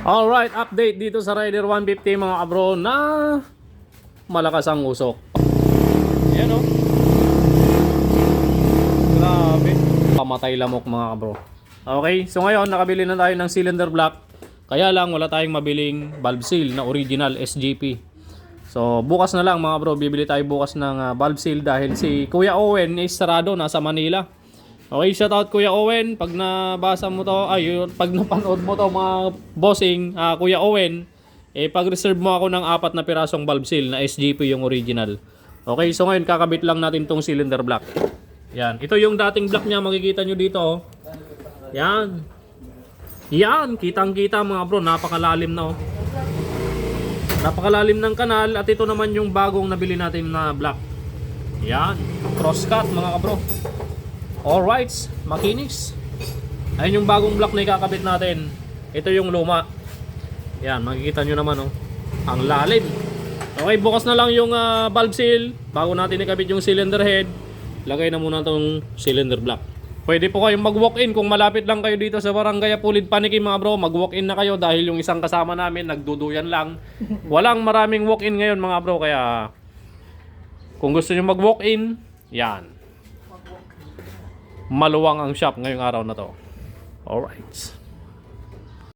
Alright, update dito sa Rider 150 mga kabro na malakas ang usok. Ayan o. Grabe. Pamatay lamok mga kabro. Okay, so ngayon nakabili na tayo ng cylinder block. Kaya lang wala tayong mabiling valve seal na original SGP. So bukas na lang mga bro, bibili tayo bukas ng valve seal dahil si Kuya Owen is sarado, nasa Manila. Okay, shout out Kuya Owen. Pag nabasa mo to, pag napanood mo to mga bossing, Kuya Owen, pag-reserve mo ako ng 4 na pirasong valve seal na SGP yung original. Okay, so ngayon kakabit lang natin tong cylinder block. Yan, ito yung dating block niya, makikita nyo dito. Oh. Yan. Yan, kitang-kita mga bro, napakalalim na oh. Napakalalim ng kanal at ito naman yung bagong nabili natin na block. Yan, cross cut mga kabro. Alright, makinis. Ayun yung bagong block na ikakabit natin. Ito yung luma. Yan, makikita nyo naman oh. Ang lalim. Okay, bukas na lang yung valve seal. Bago natin ikabit yung cylinder head, lagay na muna itong cylinder block. Pwede po kayong mag-walk-in kung malapit lang kayo dito sa Barangay Apulid Panikin mga bro. Mag-walk-in na kayo dahil yung isang kasama namin nagduduyan lang. Walang maraming walk-in ngayon mga bro. Kaya kung gusto nyo mag-walk-in, yan. Maluwang ang shop ngayong araw na to. Alright.